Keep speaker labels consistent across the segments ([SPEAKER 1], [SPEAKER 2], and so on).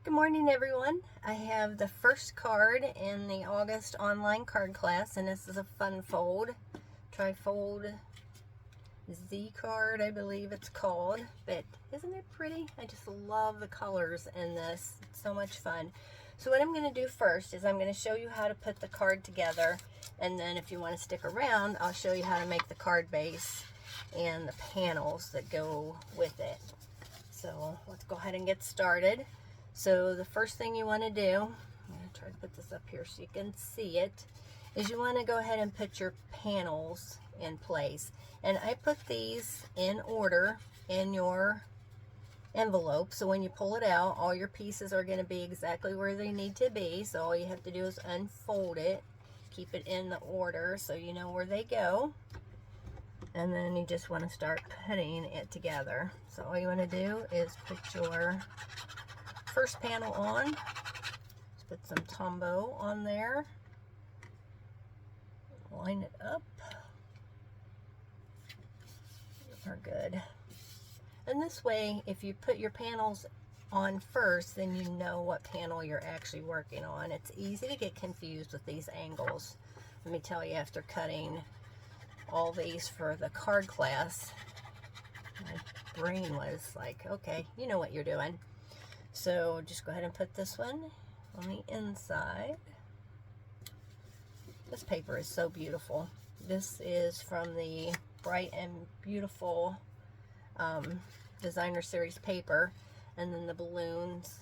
[SPEAKER 1] Good morning, everyone. I have the first card in the August online card class, and this is a fun fold, trifold Z card, I believe it's called. But isn't it pretty? I just love the colors in this. It's so much fun. So what I'm going to do first is I'm going to show you how to put the card together, and then if you want to stick around, I'll show you how to make the card base and the panels that go with it. So let's go ahead and get started. So the first thing you want to do, I'm going to try to put this up here so you can see it, is you want to go ahead and put your panels in place. And I put these in order in your envelope, so when you pull it out, all your pieces are going to be exactly where they need to be. So all you have to do is unfold it, keep it in the order so you know where they go. And then you just want to start putting it together. So all you want to do is put your first panel on. Let's put some Tombow on there. Line it up. Are good. And this way, if you put your panels on first, then you know what panel you're actually working on. It's easy to get confused with these angles. Let me tell you, after cutting all these for the card class, my brain was like, okay, you know what you're doing. So just go ahead and put this one on the inside. This paper is so beautiful. This is from the Bright and Beautiful Designer Series paper, and then the balloons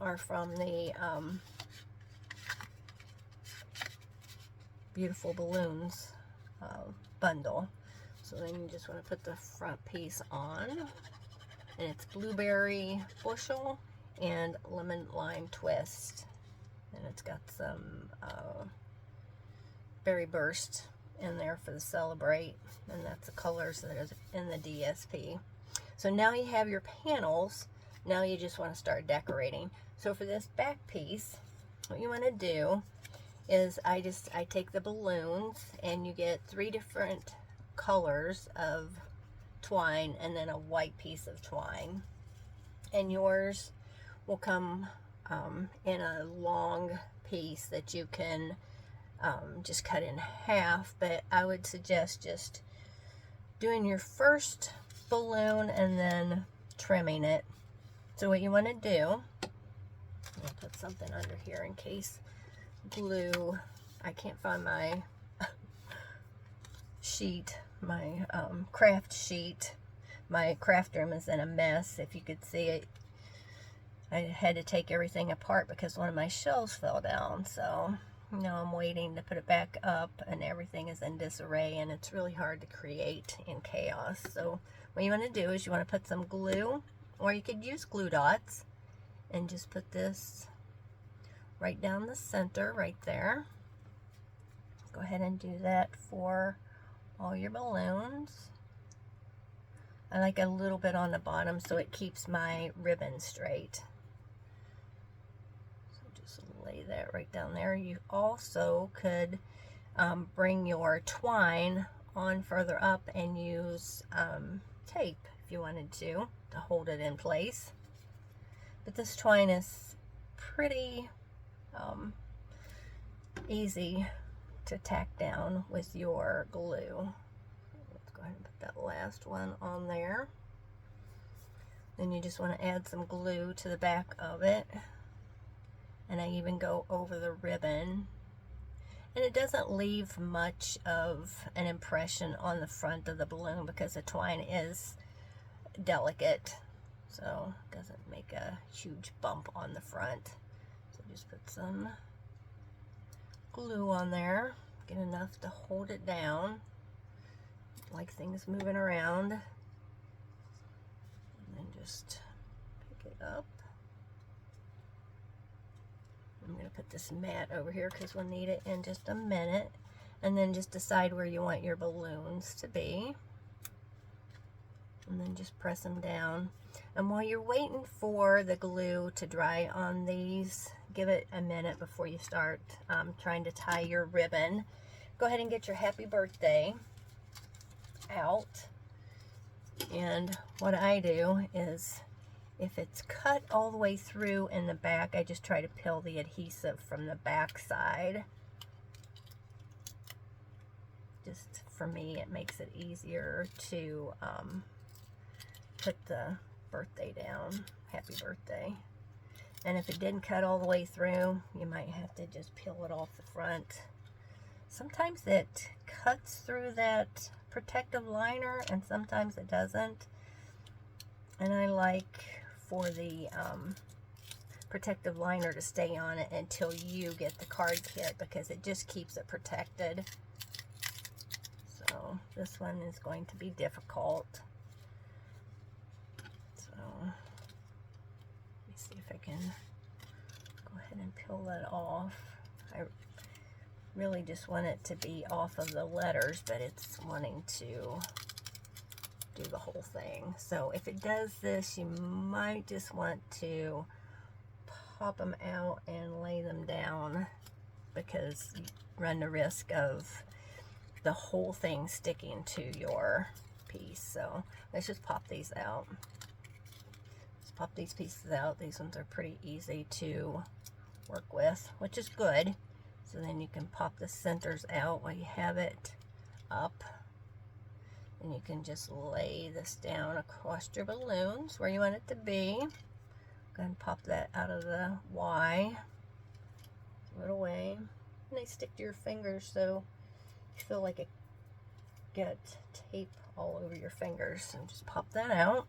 [SPEAKER 1] are from the Beautiful Balloons bundle. So then you just want to put the front piece on. And it's blueberry bushel and lemon lime twist. And it's got some berry burst in there for the celebrate. And that's the colors that is in the DSP. So now you have your panels. Now you just want to start decorating. So for this back piece, what you want to do is I take the balloons, and you get 3 different colors of twine and then a white piece of twine, and yours will come in a long piece that you can just cut in half. But I would suggest just doing your first balloon and then trimming it. So what you want to do, I'll put something under here in case glue, I can't find my sheet, my craft sheet. My craft room is in a mess. If you could see it, I had to take everything apart because one of my shelves fell down. So now I'm waiting to put it back up, and everything is in disarray, and it's really hard to create in chaos. So what you want to do is you want to put some glue, or you could use glue dots, and just put this right down the center right there. Go ahead and do that for all your balloons. I like a little bit on the bottom so it keeps my ribbon straight. So just lay that right down there. You also could bring your twine on further up and use tape if you wanted to hold it in place. But this twine is pretty easy to tack down with your glue. Let's go ahead and put that last one on there. Then you just want to add some glue to the back of it, and I even go over the ribbon, and it doesn't leave much of an impression on the front of the balloon because the twine is delicate, so it doesn't make a huge bump on the front. So just put some glue on there, get enough to hold it down, like things moving around, and then just pick it up. I'm going to put this mat over here because we'll need it in just a minute, and then just decide where you want your balloons to be, and then just press them down. And while you're waiting for the glue to dry on these, give it a minute before you start trying to tie your ribbon. Go ahead and get your happy birthday out. And what I do is If it's cut all the way through in the back, I just try to peel the adhesive from the back side. Just for me, it makes it easier to put the birthday down. Happy birthday. And if it didn't cut all the way through, you might have to just peel it off the front. Sometimes it cuts through that protective liner and sometimes it doesn't. And I like for the protective liner to stay on it until you get the card kit, because it just keeps it protected. So this one is going to be difficult. So let me see if I can go ahead and peel that off. I really just want it to be off of the letters, but it's wanting to do the whole thing. So if it does this, you might just want to pop them out and lay them down, because you run the risk of the whole thing sticking to your piece. So let's just pop these out. Let's pop these pieces out. These ones are pretty easy to work with, which is good. So then you can pop the centers out while you have it up. And you can just lay this down across your balloons where you want it to be. Go ahead and pop that out of the Y. Throw it away. And they stick to your fingers, so you feel like it get tape all over your fingers. So just pop that out.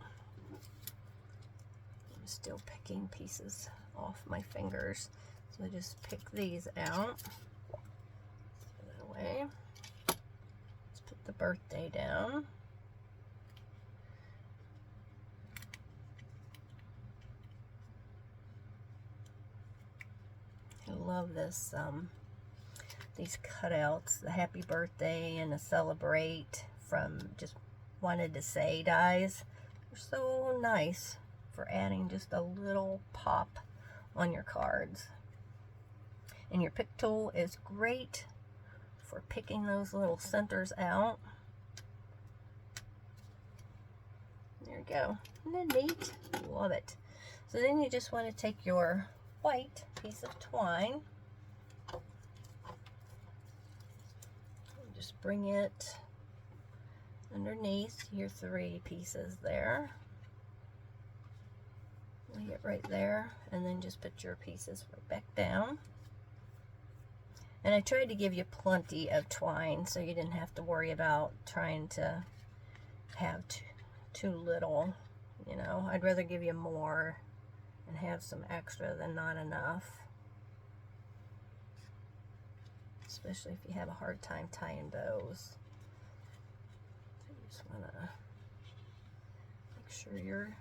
[SPEAKER 1] I'm still picking pieces off my fingers. So I just pick these out. Throw that away. The birthday down. I love this, these cutouts, the happy birthday and the celebrate from just wanted to say dies. They're so nice for adding just a little pop on your cards. And your pick tool is great for picking those little centers out. There you go. Isn't that neat? Love it. So then you just want to take your white piece of twine. Just bring it underneath your 3 pieces there. Lay it right there, and then just put your pieces right back down. And I tried to give you plenty of twine so you didn't have to worry about trying to have too little, you know. I'd rather give you more and have some extra than not enough. Especially if you have a hard time tying bows. So you just want to make sure your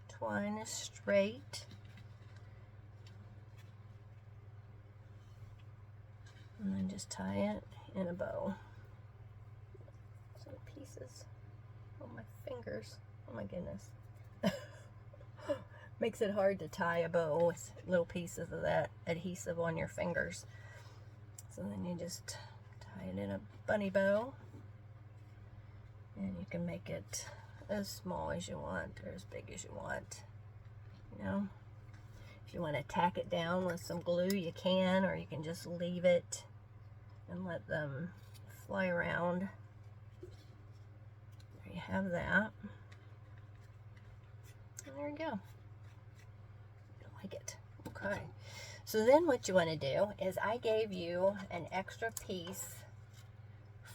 [SPEAKER 1] twine is straight. And then just tie it in a bow. So pieces on my fingers. Oh my goodness. Makes it hard to tie a bow with little pieces of that adhesive on your fingers. So then you just tie it in a bunny bow. And you can make it as small as you want or as big as you want. You know? If you want to tack it down with some glue, you can, or you can just leave it and let them fly around. There you have that. And there you go. I like it. Okay. So then what you want to do is I gave you an extra piece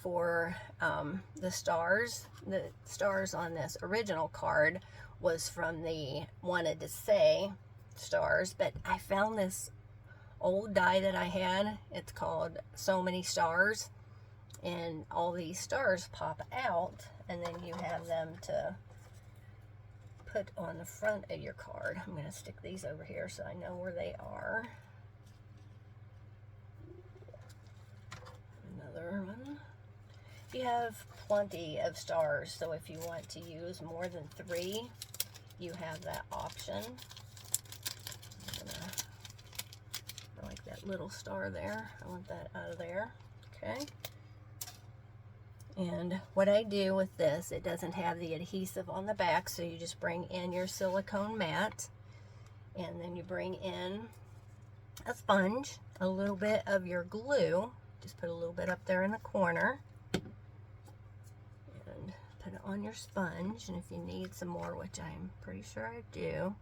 [SPEAKER 1] for the stars. The stars on this original card was from the wanted to say stars, but I found this old die that I had. It's called So Many Stars, and all these stars pop out, and then you have them to put on the front of your card. I'm going to stick these over here so I know where they are. Another one. You have plenty of stars, so if you want to use more than 3, you have that option. I like that little star there. I want that out of there. Okay. And what I do with this, it doesn't have the adhesive on the back, so you just bring in your silicone mat, and then you bring in a sponge, a little bit of your glue, just put a little bit up there in the corner, and put it on your sponge. And if you need some more, which I'm pretty sure I do,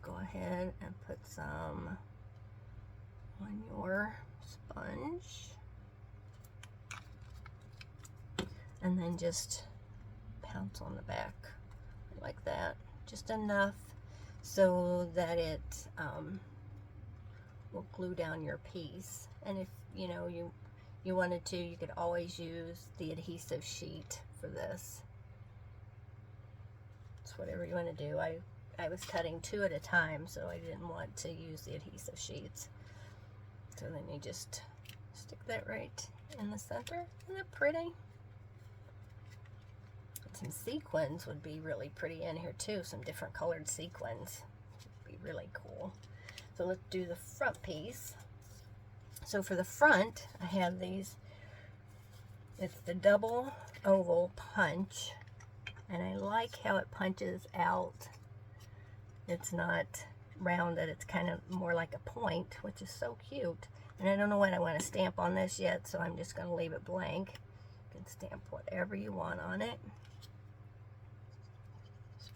[SPEAKER 1] go ahead and put some on your sponge. And then just pounce on the back like that, just enough so that it will glue down your piece. And if you know you wanted to, you could always use the adhesive sheet for this. It's whatever you want to do. I was cutting 2 at a time, so I didn't want to use the adhesive sheets. So then you just stick that right in the center. Isn't it pretty? Some sequins would be really pretty in here too. Some different colored sequins would be really cool. So let's do the front piece. So for the front, I have these, it's the double oval punch, and I like how it punches out. It's not rounded, it's kind of more like a point, which is so cute. And I don't know what I want to stamp on this yet, so I'm just going to leave it blank. You can stamp whatever you want on it.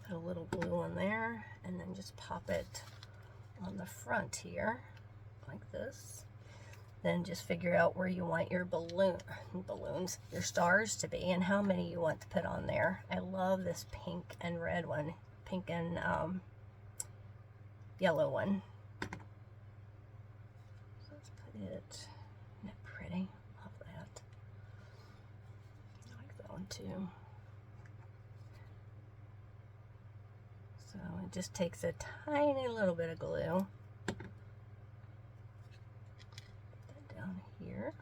[SPEAKER 1] Put a little glue on there, and then just pop it on the front here like this. Then just figure out where you want your balloons, your stars to be, and how many you want to put on there. I love this pink and red one, pink and yellow one. So let's put it, isn't it pretty? Love that. I like that one too. So it just takes a tiny little bit of glue. Put that down here.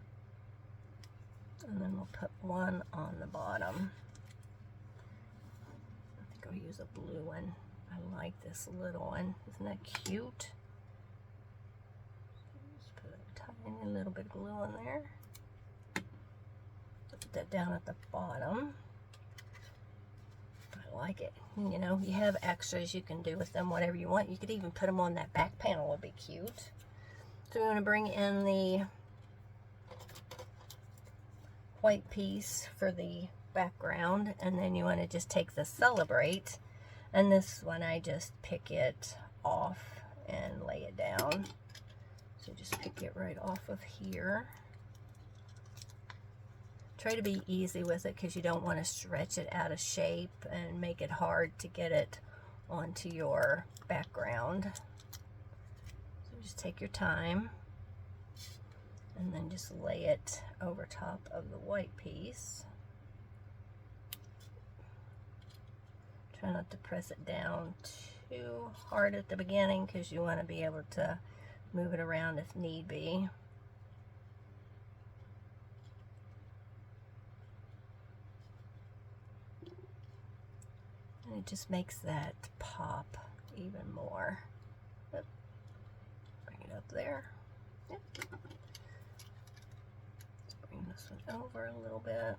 [SPEAKER 1] And then we'll put one on the bottom. I think I'll use a blue one. I like this little one. Isn't that cute? Just put a tiny little bit of glue on there. Put that down at the bottom. I like it. You know, you have extras you can do with them, whatever you want. You could even put them on that back panel, would be cute. So we're going to bring in the white piece for the background, and then you want to just take the Celebrate, and this one I just pick it off and lay it down. So just pick it right off of here. Try to be easy with it because you don't want to stretch it out of shape and make it hard to get it onto your background. So just take your time and then just lay it over top of the white piece. Try not to press it down too hard at the beginning because you want to be able to move it around if need be. And it just makes that pop even more. Yep. Bring it up there. Yep. Let's bring this one over a little bit.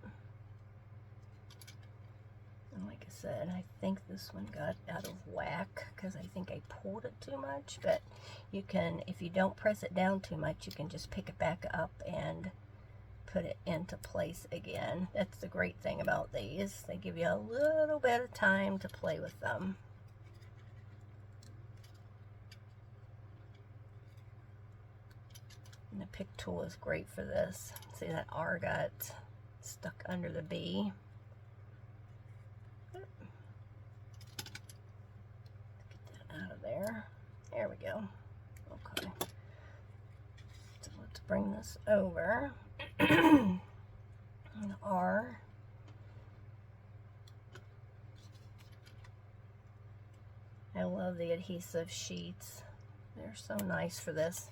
[SPEAKER 1] And like I said, I think this one got out of whack because I think I pulled it too much. But you can, if you don't press it down too much, you can just pick it back up and put it into place again. That's the great thing about these. They give you a little bit of time to play with them. And the pick tool is great for this. See, that R got stuck under the B. Get that out of there. There we go. Okay. So let's bring this over. And R. I love the adhesive sheets. They're so nice for this.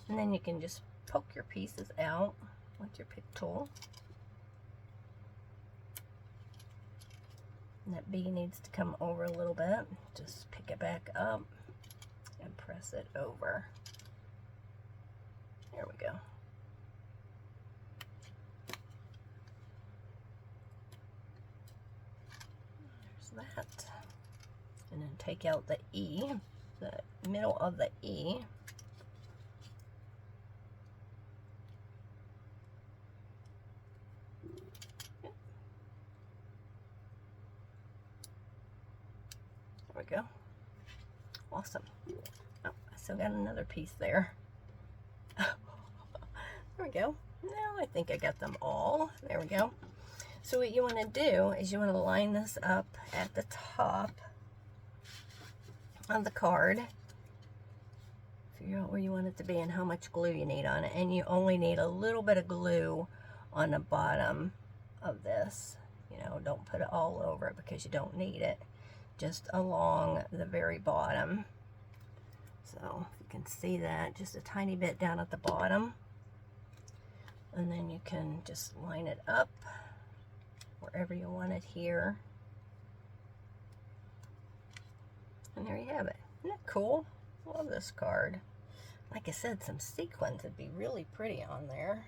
[SPEAKER 1] And then you can just poke your pieces out with your pick tool. And that B needs to come over a little bit. Just pick it back up and press it over. There we go. take out the E, the middle of the E. There we go. Awesome. Oh, I still got another piece there. There we go. Now I think I got them all. There we go. So what you want to do is you want to line this up at the top of the card. Figure out where you want it to be and how much glue you need on it. And you only need a little bit of glue on the bottom of this. You know, don't put it all over it because you don't need it. Just along the very bottom. So if you can see that, just a tiny bit down at the bottom. And then you can just line it up wherever you want it here. And there you have it. Isn't that cool? Love this card. Like I said, some sequins would be really pretty on there.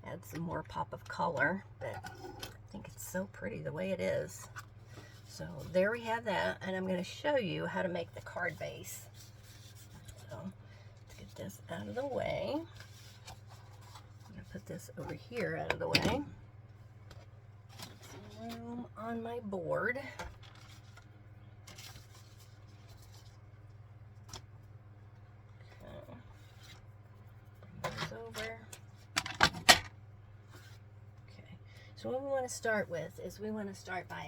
[SPEAKER 1] Add some more pop of color, but I think it's so pretty the way it is. So there we have that, and I'm going to show you how to make the card base. So let's get this out of the way. I'm going to put this over here out of the way. Some room on my board. Okay. Bring those over. Okay. So what we want to start with is we want to start by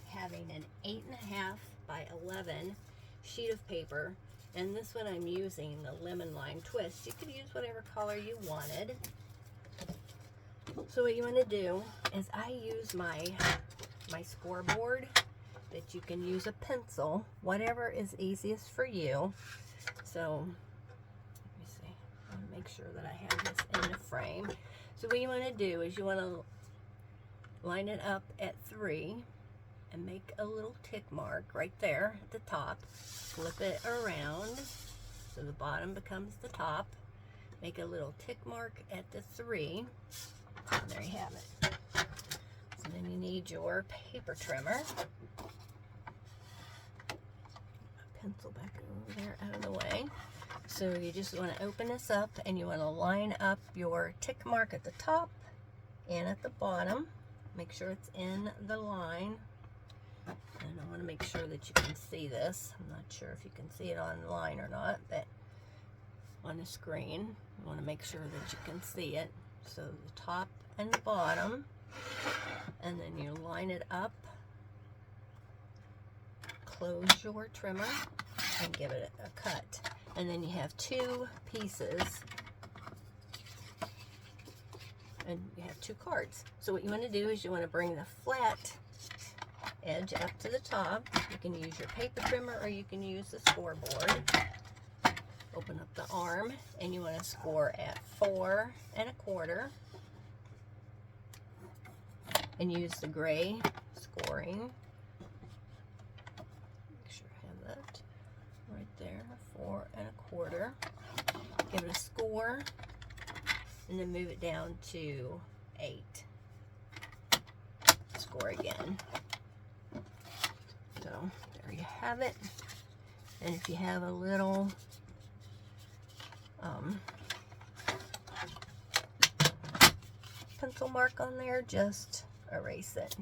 [SPEAKER 1] having an 8.5 by 11 sheet of paper, and this one I'm using the lemon lime twist. You could use whatever color you wanted. So what you want to do is I use my scoreboard, but you can use a pencil, whatever is easiest for you. So let me see, I want to make sure that I have this in the frame. So what you want to do is you want to line it up at 3 and make a little tick mark right there at the top. Flip it around so the bottom becomes the top. Make a little tick mark at the 3. And there you have it. So then you need your paper trimmer. Pencil back over there out of the way. So you just want to open this up and you want to line up your tick mark at the top and at the bottom. Make sure it's in the line. And I want to make sure that you can see this. I'm not sure if you can see it online or not, but on the screen, you want to make sure that you can see it. So the top and the bottom, and then you line it up, close your trimmer, and give it a cut. And then you have 2 pieces, and you have 2 cards. So what you want to do is you want to bring the flat edge up to the top. You can use your paper trimmer or you can use the scoreboard. Open up the arm and you want to score at 4 1/4 and use the gray scoring. Make sure I have that right there, 4 1/4. Give it a score and then move it down to 8. Score again. So there you have it. And if you have a little pencil mark on there, just erase it.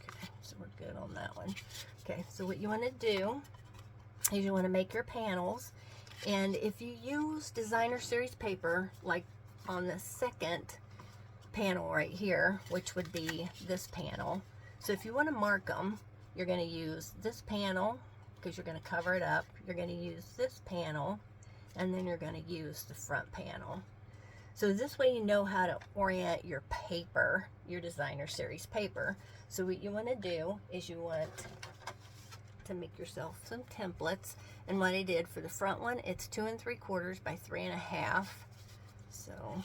[SPEAKER 1] Okay, so we're good on that one. Okay, so what you want to do is you want to make your panels, and if you use designer series paper, like on the second panel right here, which would be this panel, so if you want to mark them, you're going to use this panel because you're going to cover it up. You're going to use this panel, and then you're going to use the front panel. So this way you know how to orient your paper, your designer series paper. So what you want to do is you want to make yourself some templates, and what I did for the front one, it's 2 3/4 by 3 1/2. So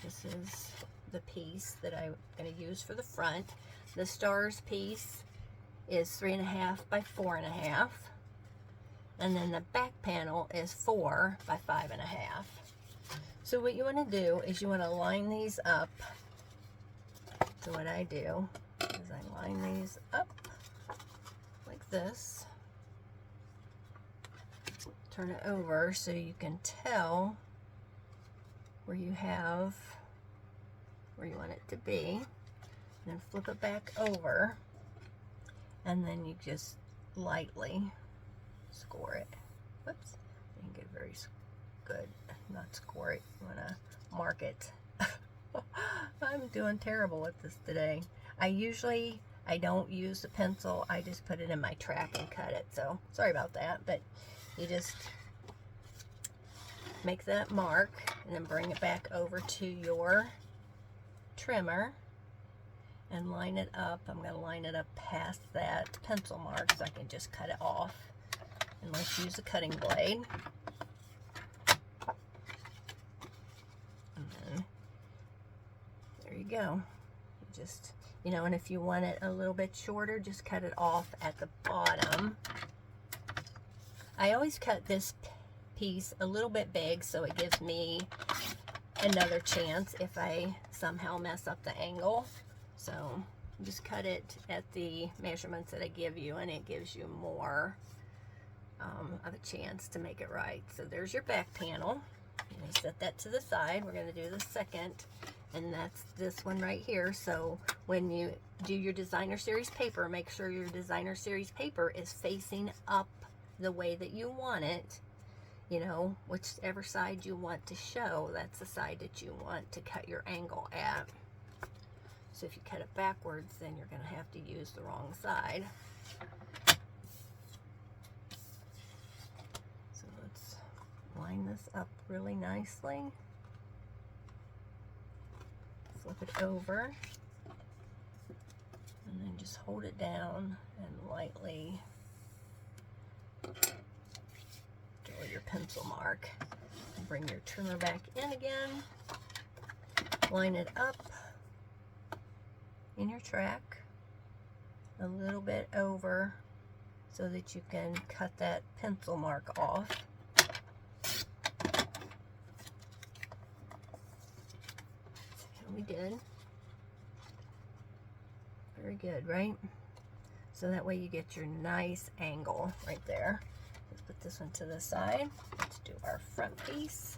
[SPEAKER 1] this is the piece that I'm going to use for the front. The stars piece is 3 1/2 by 4 1/2, and then the back panel is 4 by 5 1/2. So what you want to do is you want to line these up. So what I do is I line these up like this. Turn it over so you can tell where you have where you want it to be. Then flip it back over, and then you just lightly score it. Whoops, didn't get very good. Not score it, you want to mark it. I'm doing terrible with this today. I don't use the pencil, I just put it in my track and cut it, so sorry about that. But you just make that mark and then bring it back over to your trimmer and line it up. I'm going to line it up past that pencil mark so I can just cut it off. And let's use a cutting blade. And then there you go. You just, and if you want it a little bit shorter, just cut it off at the bottom. I always cut this piece a little bit big so it gives me another chance if I somehow mess up the angle. So just cut it at the measurements that I give you, and it gives you more of a chance to make it right. So there's your back panel. You set that to the side. We're going to do the second, and that's this one right here. So when you do your designer series paper, make sure your designer series paper is facing up the way that you want it. Whichever side you want to show, that's the side that you want to cut your angle at. So if you cut it backwards, then you're going to have to use the wrong side. So let's line this up really nicely. Flip it over. And then just hold it down and lightly draw your pencil mark. And bring your trimmer back in again. Line it up in your track a little bit over so that you can cut that pencil mark off. And we did. Very good, right? So that way you get your nice angle right there. Let's put this one to the side. Let's do our front piece.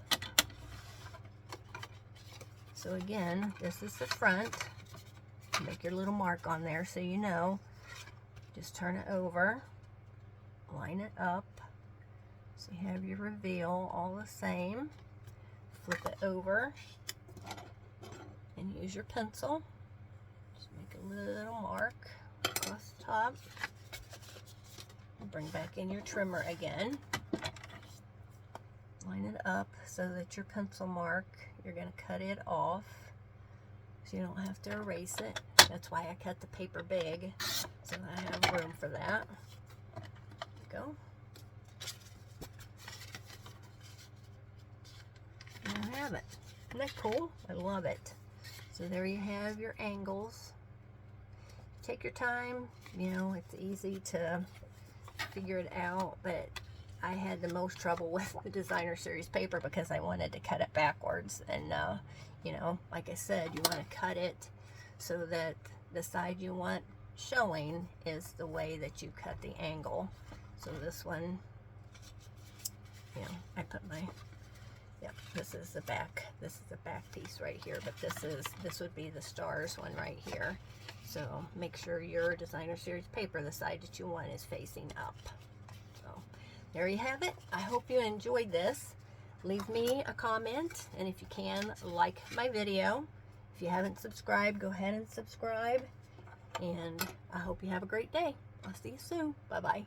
[SPEAKER 1] So again, this is the front. Make your little mark on there so you know. Just turn it over, line it up, so you have your reveal all the same. Flip it over and use your pencil. Just make a little mark across the top. And bring back in your trimmer again. Line it up so that your pencil mark, you're going to cut it off. So you don't have to erase it. That's why I cut the paper big, so I have room for that. There you go. There you have it. Isn't that cool? I love it. So there you have your angles. Take your time. It's easy to figure it out, but I had the most trouble with the designer series paper because I wanted to cut it backwards. And like I said, you want to cut it so that the side you want showing is the way that you cut the angle. So this one, I put my, this is the back piece right here, but this would be the stars one right here. So make sure your designer series paper, the side that you want, is facing up. So there you have it. I hope you enjoyed this. Leave me a comment, and if you can, like my video. If you haven't subscribed, go ahead and subscribe. And I hope you have a great day. I'll see you soon. Bye-bye.